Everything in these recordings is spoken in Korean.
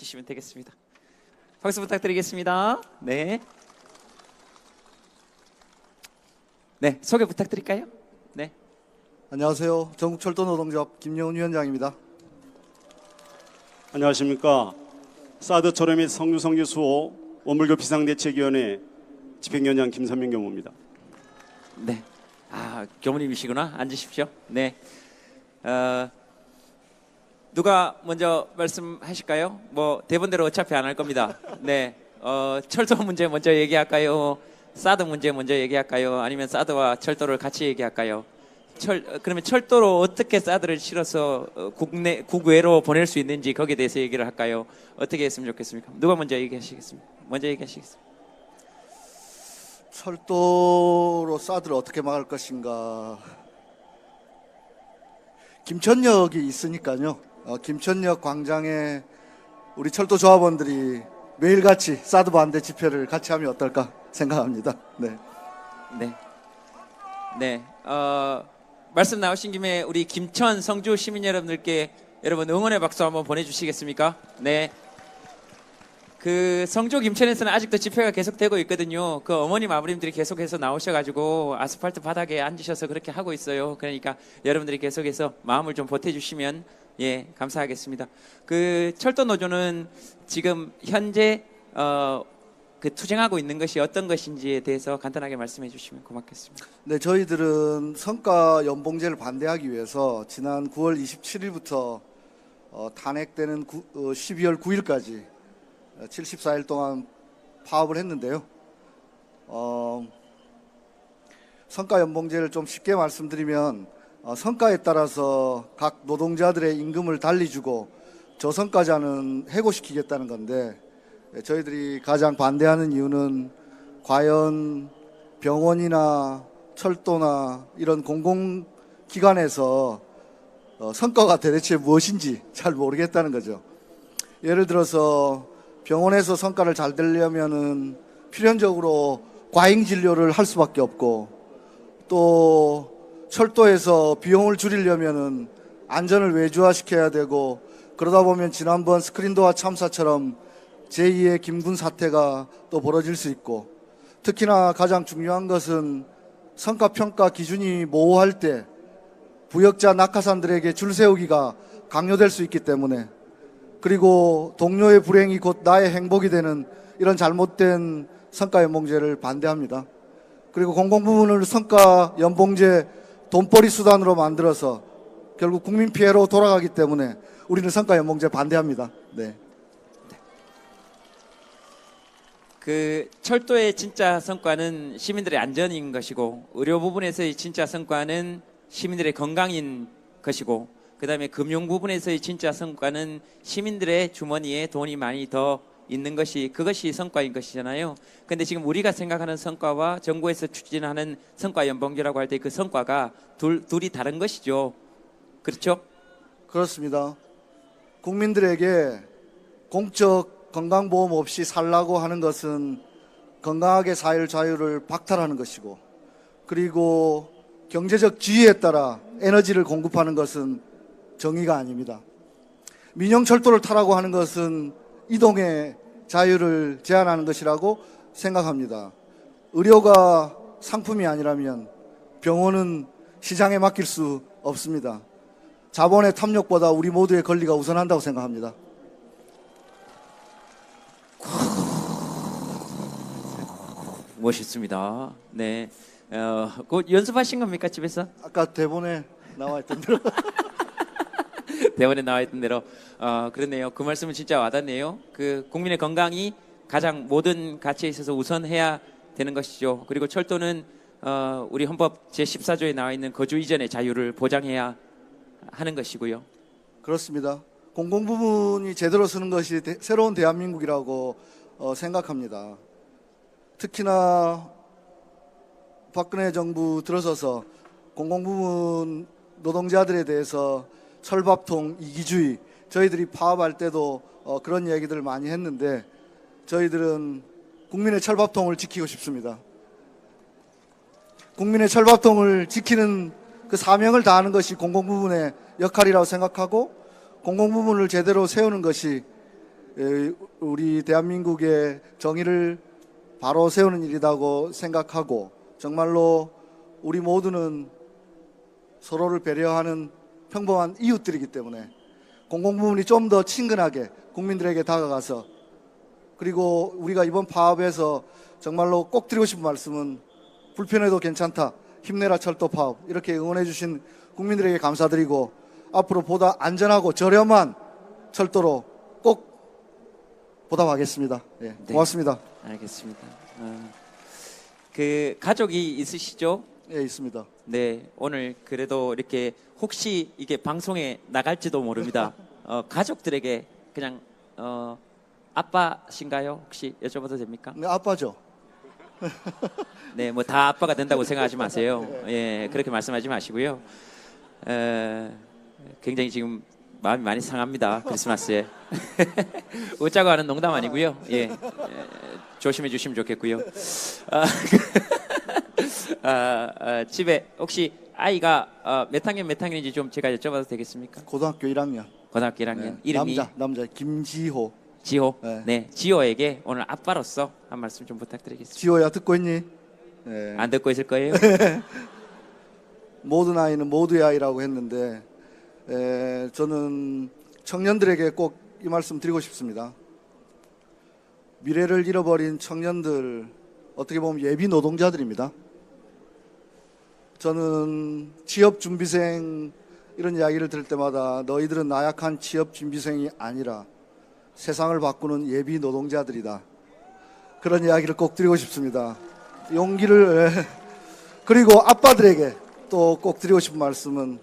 주시면 되겠습니다. 박수 부탁드리겠습니다. 네. 네, 소개 부탁드릴까요? 네. 안녕하세요. 전국철도노동조합 김영훈 위원장입니다. 안녕하십니까. 사드 철회 및 석유성지 수호 원불교 비상대책위원회 집행위원장 김선민 교무입니다. 네. 아, 교무님이시구나. 앉으십시오. 네. 누가 먼저 말씀하실까요? 뭐 대본대로 어차피 안 할 겁니다. 네. 철도 문제 먼저 얘기할까요? 사드 문제 먼저 얘기할까요? 아니면 사드와 철도를 같이 얘기할까요? 그러면 철도로 어떻게 사드를 실어서 국외로 보낼 수 있는지 거기에 대해서 얘기를 할까요? 어떻게 했으면 좋겠습니까? 누가 먼저 얘기하시겠습니까? 먼저 얘기하시겠습니까? 철도로 사드를 어떻게 막을 것인가. 김천역이 있으니까요. 김천역 광장에 우리 철도 조합원들이 매일같이 사드 반대 집회를 같이 하면 어떨까 생각합니다. 네. 네. 네. 말씀 나오신 김에 우리 김천 성주 시민 여러분들께 여러분 응원의 박수 한번 보내주시겠습니까? 네. 그 성주 김천에서는 아직도 집회가 계속되고 있거든요. 그 어머님 아버님들이 계속해서 나오셔가지고 아스팔트 바닥에 앉으셔서 그렇게 하고 있어요. 그러니까 여러분들이 계속해서 마음을 좀 보태주시면 예 감사하겠습니다. 그 철도 노조는 지금 현재 그 투쟁하고 있는 것이 어떤 것인지에 대해서 간단하게 말씀해 주시면 고맙겠습니다. 네, 저희들은 성과 연봉제를 반대하기 위해서 지난 9월 27일부터 탄핵되는 12월 9일까지 74일 동안 파업을 했는데요. 성과 연봉제를 좀 쉽게 말씀드리면 성과에 따라서 각 노동자들의 임금을 달리 주고 저성과자는 해고시키겠다는 건데 저희들이 가장 반대하는 이유는 과연 병원이나 철도나 이런 공공기관에서 성과가 대체 무엇인지 잘 모르겠다는 거죠. 예를 들어서 병원에서 성과를 잘 내려면은 필연적으로 과잉 진료를 할 수밖에 없고 또 철도에서 비용을 줄이려면은 안전을 외주화시켜야 되고 그러다 보면 지난번 스크린도어 참사처럼 제2의 김군 사태가 또 벌어질 수 있고 특히나 가장 중요한 것은 성과평가 기준이 모호할 때 부역자 낙하산들에게 줄 세우기가 강요될 수 있기 때문에 그리고 동료의 불행이 곧 나의 행복이 되는 이런 잘못된 성과연봉제를 반대합니다. 그리고 공공부문을 성과연봉제 돈벌이 수단으로 만들어서 결국 국민 피해로 돌아가기 때문에 우리는 성과연봉제 반대합니다. 네. 그 철도의 진짜 성과는 시민들의 안전인 것이고 의료 부분에서의 진짜 성과는 시민들의 건강인 것이고 그다음에 금융 부분에서의 진짜 성과는 시민들의 주머니에 돈이 많이 더 있는 것이 그것이 성과인 것이잖아요. 근데 지금 우리가 생각하는 성과와 정부에서 추진하는 성과 연봉제라고 할 때 그 성과가 둘이 다른 것이죠. 그렇죠? 그렇습니다. 국민들에게 공적 건강보험 없이 살라고 하는 것은 건강하게 살 자유를 박탈하는 것이고 그리고 경제적 지위에 따라 에너지를 공급하는 것은 정의가 아닙니다. 민영철도를 타라고 하는 것은 이동의 자유를 제한하는 것이라고 생각합니다. 의료가 상품이 아니라면 병원은 시장에 맡길 수 없습니다. 자본의 탐욕보다 우리 모두의 권리가 우선한다고 생각합니다. 멋있습니다. 네. 그 연습하신 겁니까 집에서? 아까 대본에 나와 있던 대로 대본에 나와 있던 대로 그렇네요. 그 말씀은 진짜 와닿네요. 그 국민의 건강이 가장 모든 가치에 있어서 우선해야 되는 것이죠. 그리고 철도는 우리 헌법 제14조에 나와 있는 거주 이전의 자유를 보장해야 하는 것이고요. 그렇습니다. 공공부문이 제대로 쓰는 것이 새로운 대한민국이라고 생각합니다. 특히나 박근혜 정부 들어서서 공공부문 노동자들에 대해서 철밥통 이기주의 저희들이 파업할 때도 그런 얘기들을 많이 했는데 저희들은 국민의 철밥통을 지키고 싶습니다. 국민의 철밥통을 지키는 그 사명을 다하는 것이 공공부문의 역할이라고 생각하고 공공부문을 제대로 세우는 것이 우리 대한민국의 정의를 바로 세우는 일이라고 생각하고 정말로 우리 모두는 서로를 배려하는 평범한 이웃들이기 때문에 공공부문이 좀 더 친근하게 국민들에게 다가가서 그리고 우리가 이번 파업에서 정말로 꼭 드리고 싶은 말씀은 불편해도 괜찮다. 힘내라 철도 파업. 이렇게 응원해 주신 국민들에게 감사드리고 앞으로 보다 안전하고 저렴한 철도로 꼭 보답하겠습니다. 예, 네. 고맙습니다. 알겠습니다. 그 가족이 있으시죠? 예, 있습니다. 네, 오늘 그래도 이렇게 혹시 이게 방송에 나갈지도 모릅니다. 가족들에게 그냥 아빠신가요? 혹시 여쭤봐도 됩니까? 네, 아빠죠. 네, 뭐 다 아빠가 된다고 생각하지 마세요. 예, 그렇게 말씀하지 마시고요. 굉장히 지금 마음이 많이 상합니다. 크리스마스에. 웃자고 하는 농담 아니고요. 예, 조심해 주시면 좋겠고요. 집에 혹시 아이가 몇 학년인지 좀 제가 여쭤봐도 되겠습니까? 고등학교 1학년. 고등학교 1학년. 네, 이름이 남자 김지호. 지호. 네. 네, 지호에게 오늘 아빠로서 한 말씀 좀 부탁드리겠습니다. 지호야 듣고 있니? 예. 안 듣고 있을 거예요? 모든 아이는 모두의 아이라고 했는데 저는 청년들에게 꼭 이 말씀 드리고 싶습니다. 미래를 잃어버린 청년들 어떻게 보면 예비 노동자들입니다. 저는 취업준비생 이런 이야기를 들을 때마다 너희들은 나약한 취업준비생이 아니라 세상을 바꾸는 예비 노동자들이다. 그런 이야기를 꼭 드리고 싶습니다. 용기를 그리고 아빠들에게 또 꼭 드리고 싶은 말씀은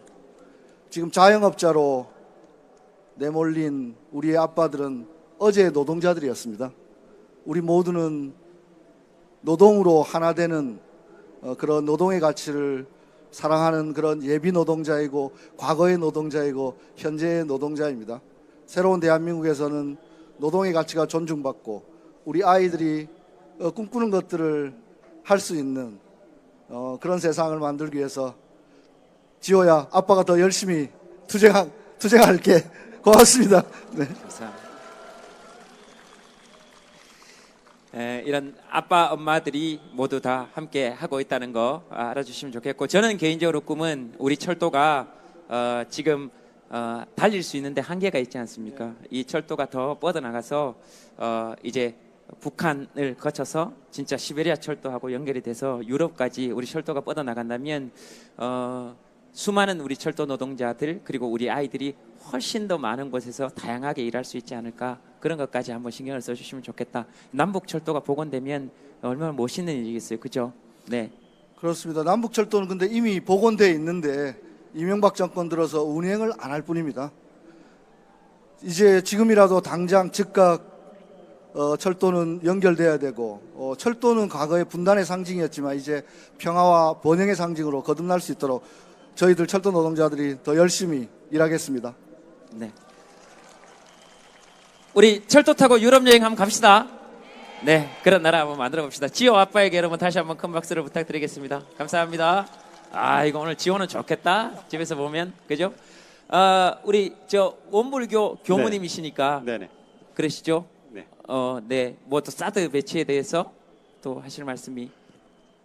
지금 자영업자로 내몰린 우리의 아빠들은 어제의 노동자들이었습니다. 우리 모두는 노동으로 하나 되는 그런 노동의 가치를 사랑하는 그런 예비 노동자이고 과거의 노동자이고 현재의 노동자입니다. 새로운 대한민국에서는 노동의 가치가 존중받고 우리 아이들이 꿈꾸는 것들을 할 수 있는 그런 세상을 만들기 위해서 지호야 아빠가 더 열심히 투쟁할게. 고맙습니다. 네. 감사합니다. 이런 아빠 엄마들이 모두 다 함께 하고 있다는 거 알아주시면 좋겠고 저는 개인적으로 꿈은 우리 철도가 지금 달릴 수 있는데 한계가 있지 않습니까? 이 철도가 더 뻗어나가서 이제 북한을 거쳐서 진짜 시베리아 철도하고 연결이 돼서 유럽까지 우리 철도가 뻗어나간다면 수많은 우리 철도 노동자들 그리고 우리 아이들이 훨씬 더 많은 곳에서 다양하게 일할 수 있지 않을까 그런 것까지 한번 신경을 써주시면 좋겠다. 남북 철도가 복원되면 얼마나 멋있는 일이겠어요, 그죠? 네. 그렇습니다. 남북철도는 근데 이미 복원돼 있는데 이명박 정권 들어서 운행을 안 할 뿐입니다. 이제 지금이라도 당장 즉각 철도는 연결돼야 되고 철도는 과거의 분단의 상징이었지만 이제 평화와 번영의 상징으로 거듭날 수 있도록 저희들 철도 노동자들이 더 열심히 일하겠습니다. 네. 우리 철도 타고 유럽 여행 한번 갑시다. 네, 그런 나라 한번 만들어 봅시다. 지호 아빠에게 여러분 다시 한번 큰 박수를 부탁드리겠습니다. 감사합니다. 이거 오늘 지호는 좋겠다. 집에서 보면 그죠? 우리 저 원불교 교무님이시니까 네네. 그러시죠? 네. 네. 뭐 또 사드 배치에 대해서 또 하실 말씀이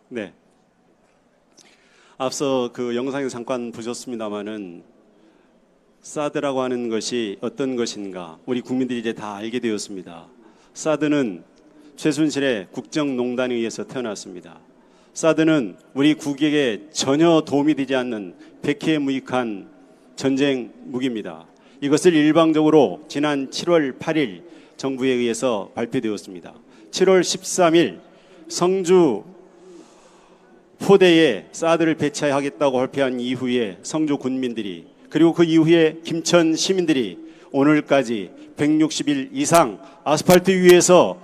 네. 앞서 그 영상에서 잠깐 보셨습니다마는 사드라고 하는 것이 어떤 것인가 우리 국민들이 이제 다 알게 되었습니다. 사드는 최순실의 국정농단에 의해서 태어났습니다. 사드는 우리 국익에 전혀 도움이 되지 않는 백해무익한 전쟁 무기입니다. 이것을 일방적으로 지난 7월 8일 정부에 의해서 발표되었습니다. 7월 13일 성주 포대에 사드를 배치하겠다고 발표한 이후에 성주 군민들이 그리고 그 이후에 김천 시민들이 오늘까지 160일 이상 아스팔트 위에서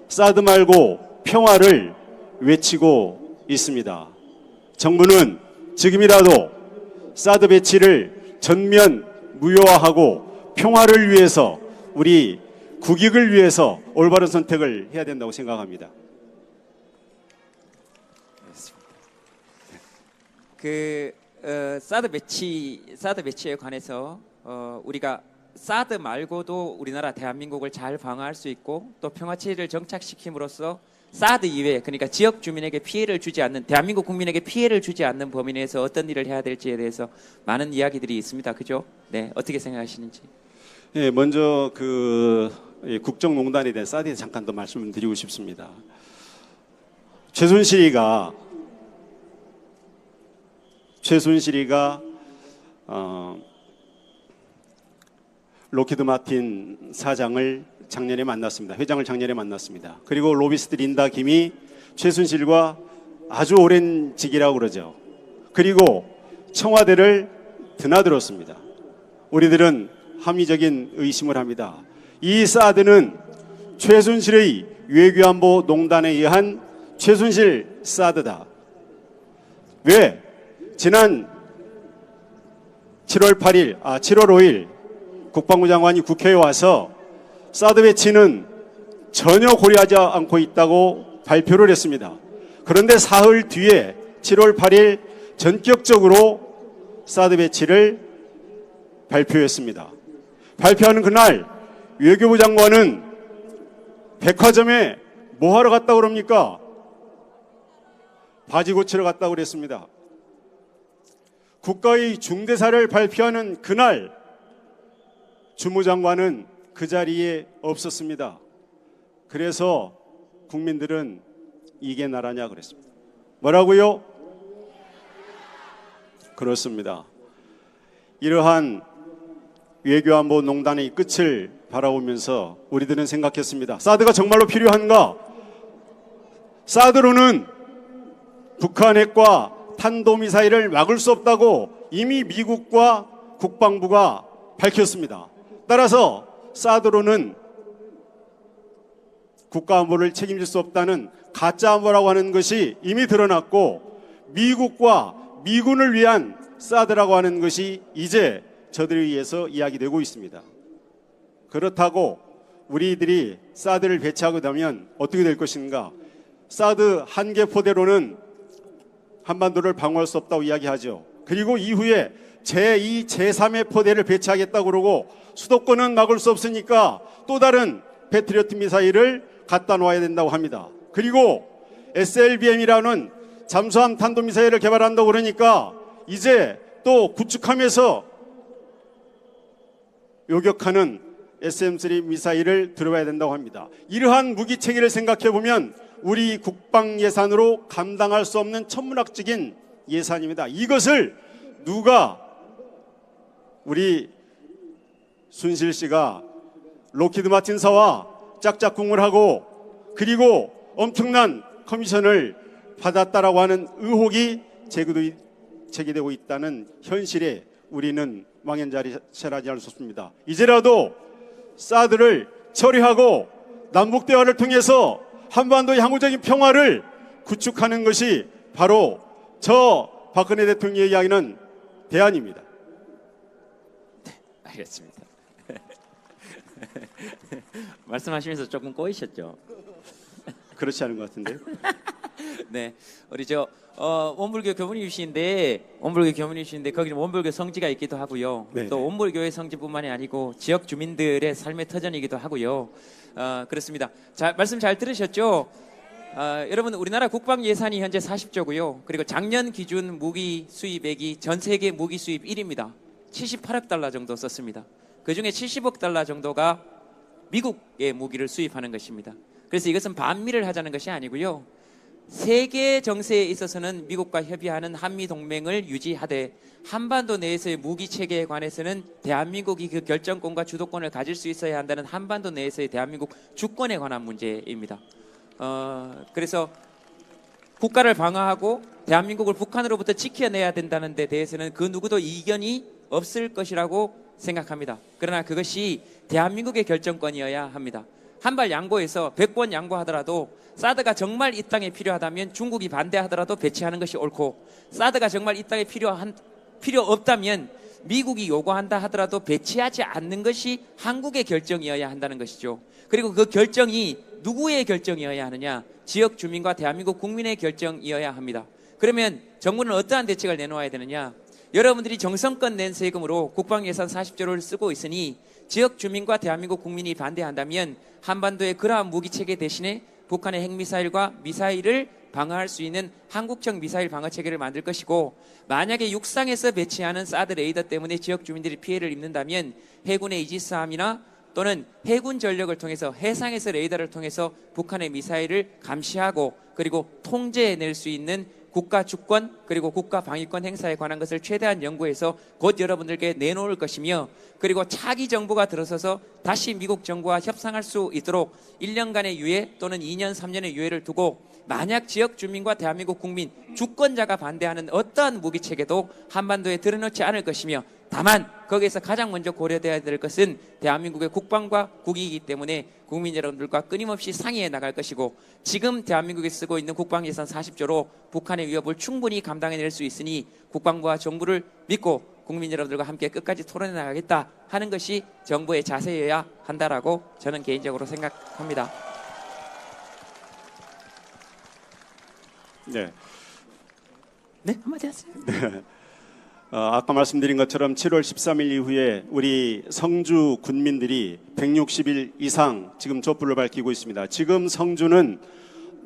사드 말고 평화를 외치고 있습니다. 정부는 지금이라도 사드 배치를 전면 무효화하고 평화를 위해서 우리 국익을 위해서 올바른 선택을 해야 된다고 생각합니다. 사드 배치에 관해서 우리가 사드 말고도 우리나라 대한민국을 잘 방어할 수 있고 또 평화체제를 정착시킴으로써 사드 이외에, 그러니까 지역 주민에게 피해를 주지 않는, 대한민국 국민에게 피해를 주지 않는 범위 내에서 어떤 일을 해야 될지에 대해서 많은 이야기들이 있습니다. 그죠? 네, 어떻게 생각하시는지. 예, 먼저 국정농단에 대한 사드에 잠깐 더 말씀을 드리고 싶습니다. 최순실이가 로키드 마틴 사장을 작년에 만났습니다. 회장을 작년에 만났습니다. 그리고 로비스트 린다 김이 최순실과 아주 오랜 직이라고 그러죠. 그리고 청와대를 드나들었습니다. 우리들은 합리적인 의심을 합니다. 이 사드는 최순실의 외교안보 농단에 의한 최순실 사드다. 왜? 지난 7월 5일 국방부 장관이 국회에 와서 사드 배치는 전혀 고려하지 않고 있다고 발표를 했습니다. 그런데 사흘 뒤에 7월 8일 전격적으로 사드 배치를 발표했습니다. 발표하는 그날 외교부 장관은 백화점에 뭐 하러 갔다고 그럽니까? 바지 고치러 갔다고 그랬습니다. 국가의 중대사를 발표하는 그날 주무장관은 그 자리에 없었습니다. 그래서 국민들은 이게 나라냐 그랬습니다. 뭐라고요? 그렇습니다. 이러한 외교안보 농단의 끝을 바라보면서 우리들은 생각했습니다. 사드가 정말로 필요한가? 사드로는 북한 핵과 탄도미사일을 막을 수 없다고 이미 미국과 국방부가 밝혔습니다. 따라서 사드로는 국가안보를 책임질 수 없다는 가짜안보라고 하는 것이 이미 드러났고, 미국과 미군을 위한 사드라고 하는 것이 이제 저들에 의해서 이야기되고 있습니다. 그렇다고 우리들이 사드를 배치하고 나면 어떻게 될 것인가? 사드 한 개 포대로는 한반도를 방어할 수 없다고 이야기하죠. 그리고 이후에 제2, 제3의 포대를 배치하겠다고 그러고, 수도권은 막을 수 없으니까 또 다른 패트리어트 미사일을 갖다 놓아야 된다고 합니다. 그리고 SLBM이라는 잠수함 탄도미사일을 개발한다고 그러니까 이제 또 구축하면서 요격하는 SM-3 미사일을 들어와야 된다고 합니다. 이러한 무기 체계를 생각해 보면 우리 국방 예산으로 감당할 수 없는 천문학적인 예산입니다. 이것을 누가, 우리 순실 씨가 로키드 마틴사와 짝짝꿍을 하고 그리고 엄청난 커미션을 받았다라고 하는 의혹이 제기되고 있다는 현실에 우리는 망연자실하지 않을 수 없습니다. 이제라도 사드를 처리하고 남북 대화를 통해서 한반도의 항구적인 평화를 구축하는 것이 바로 저 박근혜 대통령이 이야기하는 대안입니다. 알겠습니다. 말씀하시면서 조금 꼬이셨죠? 그렇지 않은 것 같은데요. 네, 우리 원불교 교문이신데 거기는 원불교 성지가 있기도 하고요. 네네. 또 원불교의 성지뿐만이 아니고 지역 주민들의 삶의 터전이기도 하고요. 그렇습니다. 자, 말씀 잘 들으셨죠? 여러분, 우리나라 국방 예산이 현재 40조고요. 그리고 작년 기준 무기 수입액이 전 세계 무기 수입 1위입니다. 78억 달러 정도 썼습니다. 그 중에 70억 달러 정도가 미국의 무기를 수입하는 것입니다. 그래서 이것은 반미를 하자는 것이 아니고요. 세계 정세에 있어서는 미국과 협의하는 한미 동맹을 유지하되 한반도 내에서의 무기 체계에 관해서는 대한민국이 그 결정권과 주도권을 가질 수 있어야 한다는 한반도 내에서의 대한민국 주권에 관한 문제입니다. 그래서 국가를 방어하고 대한민국을 북한으로부터 지켜내야 된다는 데 대해서는 그 누구도 이견이 없을 것이라고 생각합니다. 그러나 그것이 대한민국의 결정권이어야 합니다. 한발 양보해서 100번 양보하더라도 사드가 정말 이 땅에 필요하다면 중국이 반대하더라도 배치하는 것이 옳고, 사드가 정말 이 땅에 필요 없다면 미국이 요구한다 하더라도 배치하지 않는 것이 한국의 결정이어야 한다는 것이죠. 그리고 그 결정이 누구의 결정이어야 하느냐? 지역 주민과 대한민국 국민의 결정이어야 합니다. 그러면 정부는 어떠한 대책을 내놓아야 되느냐? 여러분들이 정성껏 낸 세금으로 국방예산 40조를 쓰고 있으니 지역 주민과 대한민국 국민이 반대한다면 한반도의 그러한 무기체계 대신에 북한의 핵미사일과 미사일을 방어할 수 있는 한국형 미사일 방어 체계를 만들 것이고, 만약에 육상에서 배치하는 사드 레이더 때문에 지역 주민들이 피해를 입는다면 해군의 이지스함이나 또는 해군 전력을 통해서 해상에서 레이더를 통해서 북한의 미사일을 감시하고 그리고 통제해낼 수 있는 국가 주권 그리고 국가 방위권 행사에 관한 것을 최대한 연구해서 곧 여러분들께 내놓을 것이며, 그리고 차기 정부가 들어서서 다시 미국 정부와 협상할 수 있도록 1년간의 유예 또는 2년, 3년의 유예를 두고, 만약 지역 주민과 대한민국 국민, 주권자가 반대하는 어떠한 무기체계도 한반도에 들여놓지 않을 것이며, 다만 거기에서 가장 먼저 고려되어야 될 것은 대한민국의 국방과 국익이기 때문에 국민 여러분들과 끊임없이 상의해 나갈 것이고, 지금 대한민국이 쓰고 있는 국방예산 40조로 북한의 위협을 충분히 감당해낼 수 있으니 국방부와 정부를 믿고 국민 여러분들과 함께 끝까지 토론해 나가겠다 하는 것이 정부의 자세여야 한다라고 저는 개인적으로 생각합니다. 네. 네, 한마디 하세요. 아까 말씀드린 것처럼 7월 13일 이후에 우리 성주 군민들이 160일 이상 지금 촛불을 밝히고 있습니다. 지금 성주는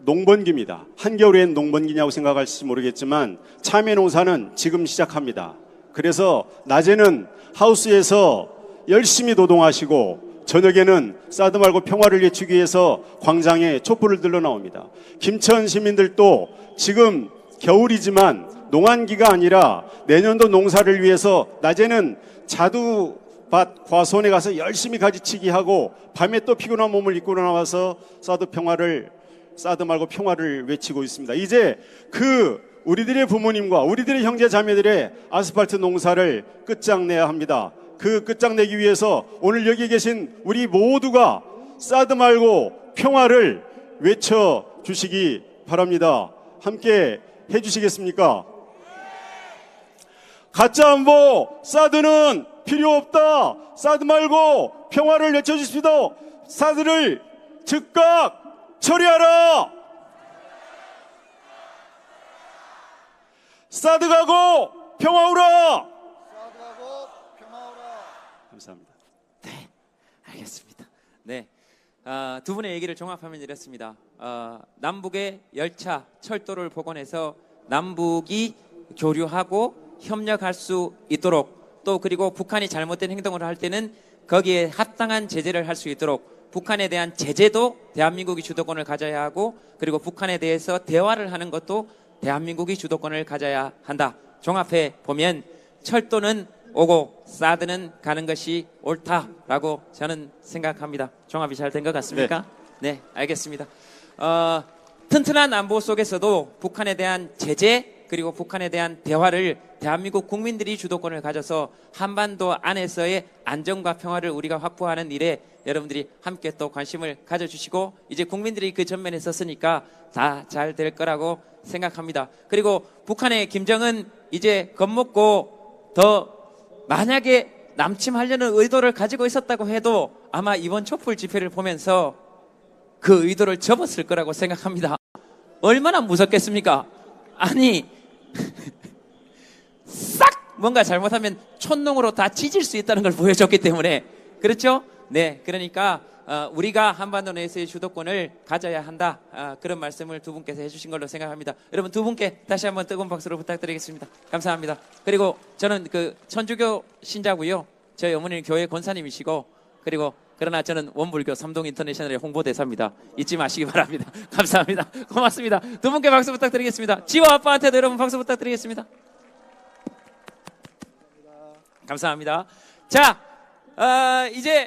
농번기입니다. 한겨울엔 농번기냐고 생각할지 모르겠지만 참외 농사는 지금 시작합니다. 그래서 낮에는 하우스에서 열심히 노동하시고 저녁에는 사드 말고 평화를 외치기 위해서 광장에 촛불을 들러 나옵니다. 김천 시민들도 지금 겨울이지만 농한기가 아니라 내년도 농사를 위해서 낮에는 자두밭 과수원에 가서 열심히 가지치기 하고 밤에 또 피곤한 몸을 입고 나와서 사드 말고 평화를 외치고 있습니다. 이제 우리들의 부모님과 우리들의 형제 자매들의 아스팔트 농사를 끝장내야 합니다. 그 끝장내기 위해서 오늘 여기 계신 우리 모두가 사드 말고 평화를 외쳐주시기 바랍니다. 함께 해주시겠습니까? 가짜 안보, 사드는 필요 없다. 사드 말고 평화를 외쳐주십시다. 사드를 즉각 처리하라. 사드 가고 평화 오라. 감사합니다. 네, 알겠습니다. 네, 두 분의 얘기를 종합하면 이렇습니다. 남북의 열차, 철도를 복원해서 남북이 교류하고 협력할 수 있도록, 또 그리고 북한이 잘못된 행동을 할 때는 거기에 합당한 제재를 할 수 있도록, 북한에 대한 제재도 대한민국이 주도권을 가져야 하고, 그리고 북한에 대해서 대화를 하는 것도 대한민국이 주도권을 가져야 한다. 종합해 보면 철도는 오고 사드는 가는 것이 옳다라고 저는 생각합니다. 종합이 잘 된 것 같습니까? 네, 알겠습니다. 튼튼한 안보 속에서도 북한에 대한 제재 그리고 북한에 대한 대화를 대한민국 국민들이 주도권을 가져서 한반도 안에서의 안정과 평화를 우리가 확보하는 일에 여러분들이 함께 또 관심을 가져주시고, 이제 국민들이 그 전면에 섰으니까 다 잘 될 거라고 생각합니다. 그리고 북한의 김정은 이제 겁먹고 더 만약에 남침하려는 의도를 가지고 있었다고 해도 아마 이번 촛불 집회를 보면서 그 의도를 접었을 거라고 생각합니다. 얼마나 무섭겠습니까? 아니 싹 뭔가 잘못하면 촌농으로 다 찢을 수 있다는 걸 보여줬기 때문에, 그렇죠? 네, 그러니까 우리가 한반도 내에서의 주도권을 가져야 한다, 그런 말씀을 두 분께서 해주신 걸로 생각합니다. 여러분 두 분께 다시 한번 뜨거운 박수로 부탁드리겠습니다. 감사합니다. 그리고 저는 천주교 신자고요. 저희 어머니는 교회 권사님이시고, 그리고 그러나 저는 원불교 삼동 인터내셔널의 홍보대사입니다. 잊지 마시기 바랍니다. 감사합니다. 고맙습니다. 두 분께 박수 부탁드리겠습니다. 지와 아빠한테도 여러분 박수 부탁드리겠습니다. 감사합니다. 자, 이제